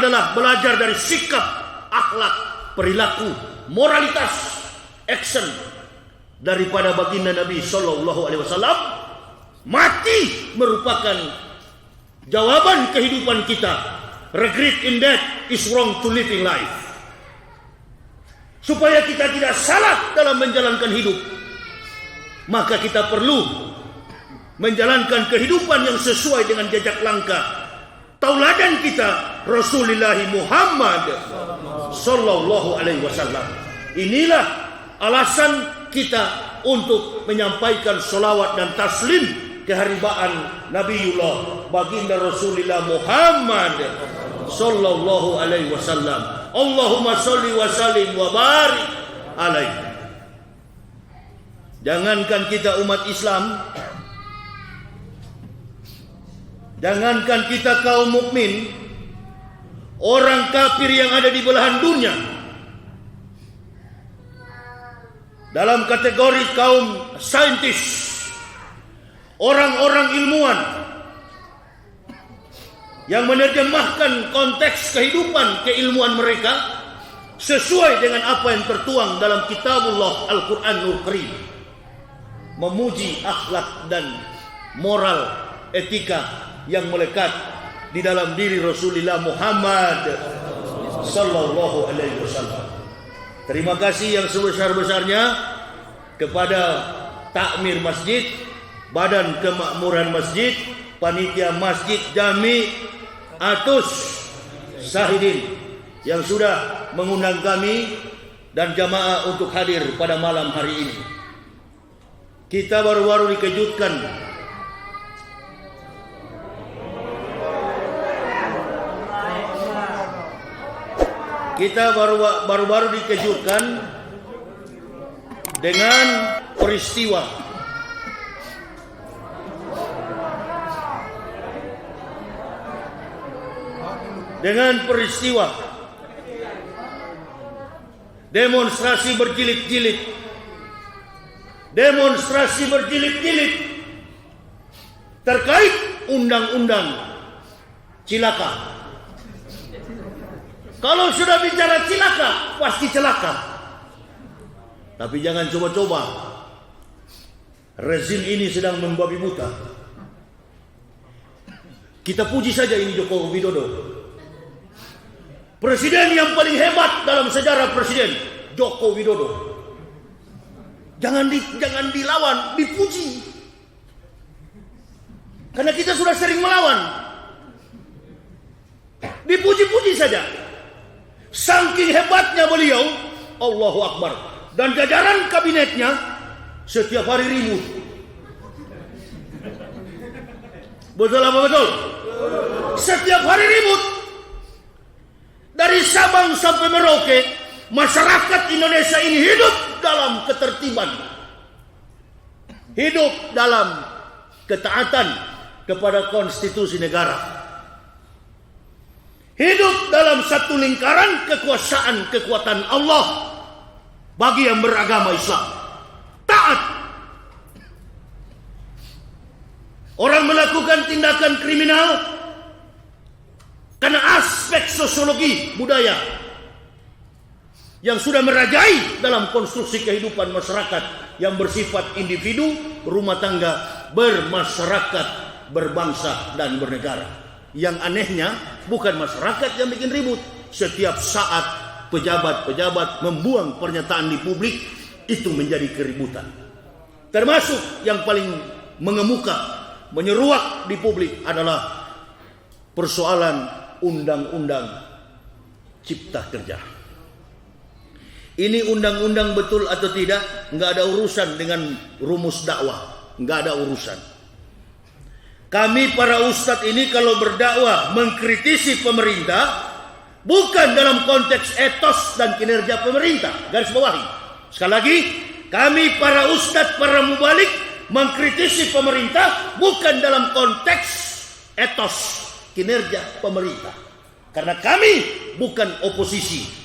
adalah belajar dari sikap, akhlak, perilaku, moralitas, action daripada baginda Nabi Sallallahu Alaihi Wasallam. Mati merupakan jawaban kehidupan kita. Regret in death is wrong to living life. Supaya kita tidak salah dalam menjalankan hidup, maka kita perlu menjalankan kehidupan yang sesuai dengan jejak langkah tauladan kita Rasulullah Muhammad Sallallahu Alaihi Wasallam. Inilah alasan kita untuk menyampaikan sholawat dan taslim keharibaan Nabiullah baginda Rasulullah Muhammad Sallallahu Alaihi Wasallam. Allahumma sholli wa sallim wa barik alaihi. Jangankan kita umat Islam, jangankan kita kaum mukmin, orang kafir yang ada di belahan dunia dalam kategori kaum saintis, orang-orang ilmuwan yang menerjemahkan konteks kehidupan keilmuan mereka sesuai dengan apa yang tertuang dalam kitabullah Al-Quranul Karim, memuji akhlak dan moral etika yang melekat di dalam diri Rasulullah Muhammad Sallallahu Alaihi Wasallam. Terima kasih yang sebesar-besarnya kepada takmir masjid, badan kemakmuran masjid, panitia masjid Jami Atus Sahidin yang sudah mengundang kami dan jamaah untuk hadir pada malam hari ini. Kita baru-baru dikejutkan dengan peristiwa demonstrasi berjilid-jilid terkait undang-undang cilaka. Kalau sudah bicara cilaka, pasti celaka. Tapi jangan coba-coba. Rezim ini sedang membabi buta. Kita puji saja ini Joko Widodo, presiden yang paling hebat dalam sejarah presiden, Joko Widodo. Jangan dilawan, dipuji. Karena kita sudah sering melawan. Dipuji-puji saja. Saking hebatnya beliau, Allahu Akbar. Dan jajaran kabinetnya setiap hari ribut. Betul apa betul? Setiap hari ribut. Dari Sabang sampai Merauke, masyarakat Indonesia ini hidup dalam ketertiban, hidup dalam ketaatan kepada konstitusi negara, hidup dalam satu lingkaran kekuasaan Allah bagi yang beragama Islam. Taat. Orang melakukan tindakan kriminal karena aspek sosiologi budaya yang sudah merajai dalam konstruksi kehidupan masyarakat yang bersifat individu, rumah tangga, bermasyarakat, berbangsa, dan bernegara. Yang anehnya bukan masyarakat yang bikin ribut. Setiap saat pejabat-pejabat membuang pernyataan di publik, itu menjadi keributan. Termasuk yang paling mengemuka, menyeruak di publik adalah persoalan undang-undang cipta kerja. Ini undang-undang betul atau tidak, nggak ada urusan dengan rumus dakwah, nggak ada urusan. Kami para ustadz ini kalau berdakwah mengkritisi pemerintah bukan dalam konteks etos dan kinerja pemerintah. Garis bawahi. Sekali lagi, kami para ustadz, para mubalik mengkritisi pemerintah bukan dalam konteks etos kinerja pemerintah. Karena kami bukan oposisi.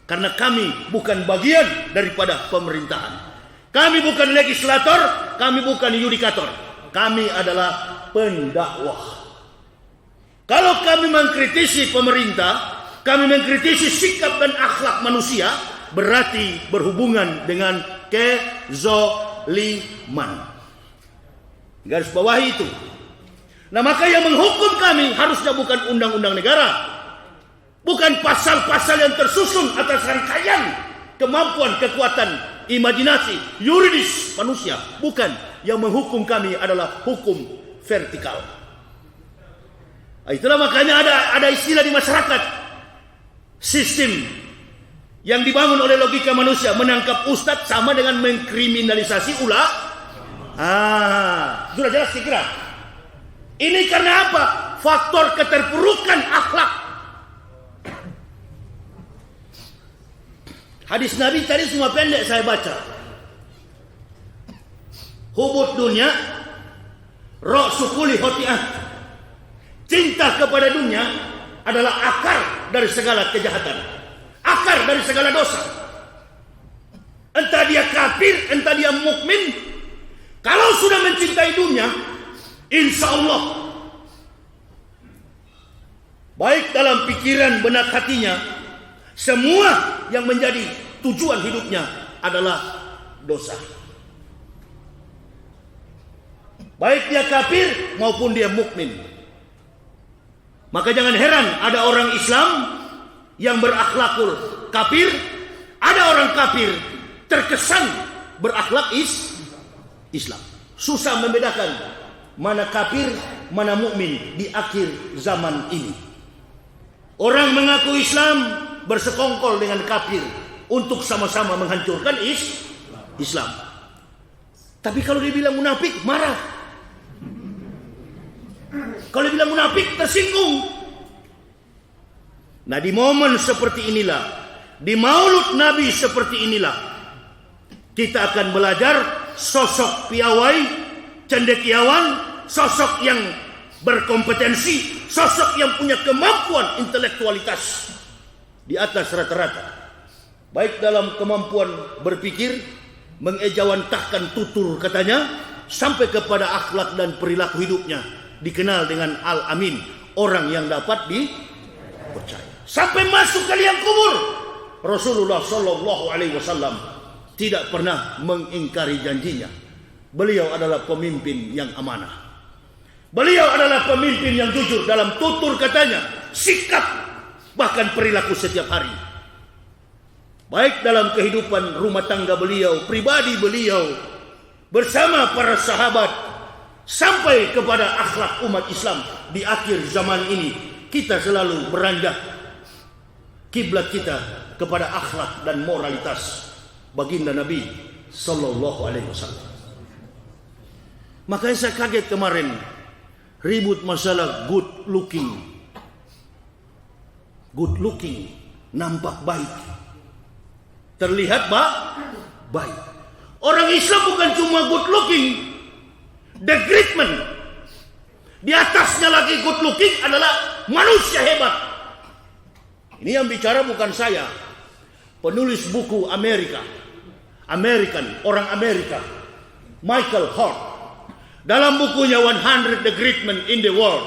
Karena kami bukan bagian daripada pemerintahan. Kami bukan legislator, kami bukan yudikator. Kami adalah pendakwah. Kalau kami mengkritisi pemerintah, kami mengkritisi sikap dan akhlak manusia, berarti berhubungan dengan kezoliman. Garis bawahi itu. Nah, maka yang menghukum kami harusnya bukan undang-undang negara, bukan pasal-pasal yang tersusun atas rangkaian kemampuan, kekuatan, imajinasi, yuridis manusia. Bukan. Yang menghukum kami adalah hukum vertikal. Itulah makanya ada istilah di masyarakat, sistem yang dibangun oleh logika manusia menangkap ustadz sama dengan mengkriminalisasi sudah jelas kira. Ini karena apa? Faktor keterpurukan akhlak. Hadis Nabi tadi semua pendek saya baca. Hubud dunia, ra'sukuli khoti'ah. Cinta kepada dunia adalah akar dari segala kejahatan, akar dari segala dosa. Entah dia kafir, entah dia mukmin, kalau sudah mencintai dunia, insya Allah, baik dalam pikiran benak hatinya, semua yang menjadi tujuan hidupnya adalah dosa. Baik dia kafir maupun dia mukmin. Maka jangan heran ada orang Islam yang berakhlakul kafir, ada orang kafir terkesan berakhlak Islam. Susah membedakan mana kafir, mana mukmin di akhir zaman ini. Orang mengaku Islam bersekongkol dengan kafir untuk sama-sama menghancurkan Islam. Tapi kalau dibilang munafik, marah. Kalau bilang munafik, tersinggung. Nah, di momen seperti inilah, di maulud Nabi seperti inilah, kita akan belajar sosok piawai, cendekiawan, sosok yang berkompetensi, sosok yang punya kemampuan intelektualitas di atas rata-rata. Baik dalam kemampuan berpikir, mengejawantahkan tutur katanya, sampai kepada akhlak dan perilaku hidupnya. Dikenal dengan Al-Amin, orang yang dapat dipercaya. Sampai masuk ke liang kubur, Rasulullah Shallallahu Alaihi Wasallam tidak pernah mengingkari janjinya. Beliau adalah pemimpin yang amanah. Beliau adalah pemimpin yang jujur dalam tutur katanya, sikap, bahkan perilaku setiap hari. Baik dalam kehidupan rumah tangga beliau, pribadi beliau, bersama para sahabat, sampai kepada akhlak umat Islam di akhir zaman ini. Kita selalu beranjak kiblat kita kepada akhlak dan moralitas baginda Nabi Sallallahu Alaihi Wasallam. Makanya saya kaget kemarin ribut masalah good looking, nampak baik, terlihat baik. Orang Islam bukan cuma good looking, the great man. Di atasnya lagi good looking adalah manusia hebat. Ini yang bicara bukan saya. Penulis buku orang Amerika, Michael Hart. Dalam bukunya 100 The Great Men in the World,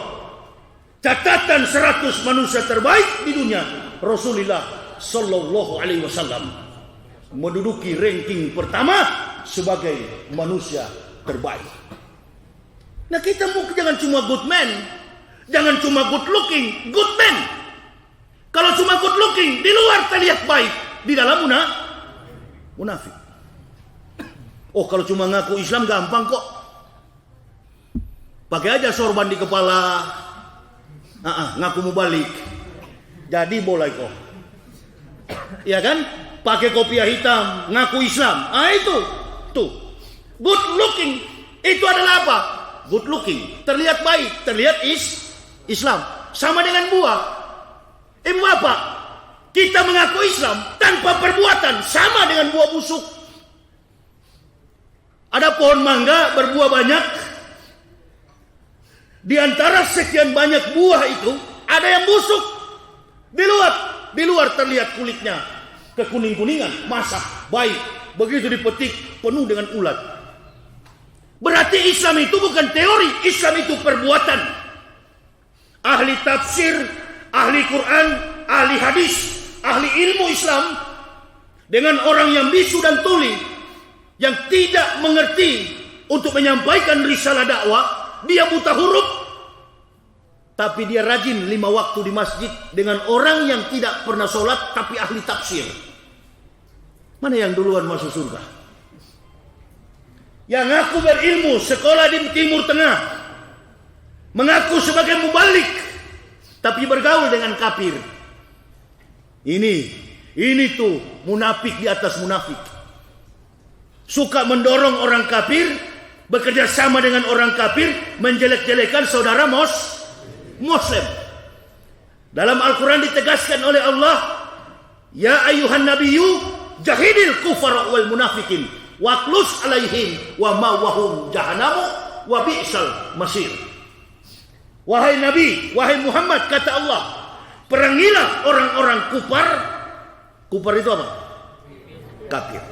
catatan 100 manusia terbaik di dunia, Rasulullah Sallallahu Alaihi Wasallam menduduki ranking pertama sebagai manusia terbaik. Nah, kita jangan cuma good man, jangan cuma good looking, good man. Kalau cuma good looking, di luar terlihat baik, di dalam munafik. Oh, kalau cuma ngaku Islam gampang kok. Pakai aja sorban di kepala, ngaku mau balik, jadi boleh kok. Ya kan? Pakai kopiah hitam, ngaku Islam. Itu tuh good looking. Itu adalah apa? Good looking, terlihat baik, terlihat Islam. Sama dengan buah. Ibu bapak, kita mengaku Islam tanpa perbuatan, sama dengan buah busuk. Ada pohon mangga berbuah banyak. Di antara sekian banyak buah itu, ada yang busuk. Di luar terlihat kulitnya kekuning-kuningan, masak, baik. Begitu dipetik, penuh dengan ulat. Berarti Islam itu bukan teori, Islam itu perbuatan. ahli tafsir, ahli Quran, ahli hadis, ahli ilmu Islam, dengan orang yang bisu dan tuli, yang tidak mengerti untuk menyampaikan risalah dakwah. Dia buta huruf, tapi dia rajin 5 waktu di masjid, dengan orang yang tidak pernah sholat tapi ahli tafsir. Mana yang duluan masuk surga? Yang ngaku berilmu, sekolah di Timur Tengah, mengaku sebagai mubalik, tapi bergaul dengan kafir. Ini tuh munafik di atas munafik. Suka mendorong orang kafir, bekerja sama dengan orang kafir, menjelek-jelekan saudara Muslim. Dalam Al-Quran ditegaskan oleh Allah, ya ayuhan nabiyyu jahidil kufara wal munafikin waqlus alaihim wa ma'wahum jahannamu wa bi'sal masir. Wahai Nabi, wahai Muhammad, kata Allah, perangilah orang-orang kufar. Kufar itu apa? Kafir.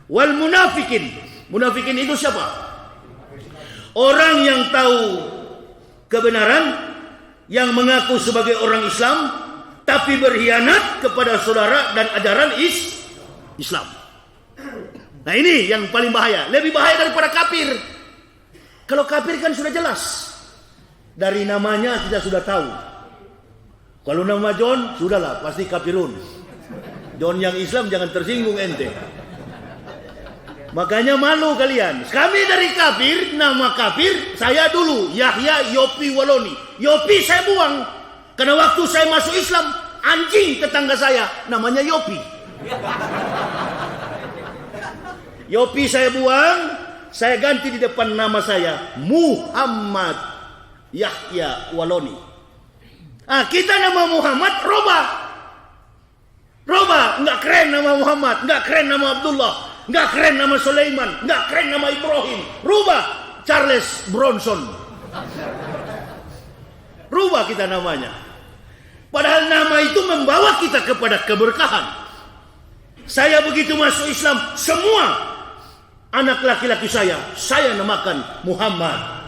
Wal munafikin. Munafikin itu siapa? Orang yang tahu kebenaran, yang mengaku sebagai orang Islam, tapi berkhianat kepada saudara dan ajaran Islam. Nah ini yang paling bahaya. Lebih bahaya daripada kafir. Kalau kafir kan sudah jelas, dari namanya kita sudah tahu. Kalau nama John, sudahlah pasti kafirun. John yang Islam jangan tersinggung ente. Makanya malu kalian. Kami dari kafir, nama kafir saya dulu Yahya Yopi Waloni. Yopi saya buang karena waktu saya masuk Islam, anjing tetangga saya namanya Yopi. Yopi saya buang, saya ganti di depan nama saya Muhammad Yahya Waloni. Kita nama Muhammad Roba, enggak keren nama Muhammad, enggak keren nama Abdullah, enggak keren nama Sulaiman, enggak keren nama Ibrahim. Rubah Charles Bronson. Rubah kita namanya. Padahal nama itu membawa kita kepada keberkahan. Saya begitu masuk Islam, semua anak laki-laki saya namakan Muhammad.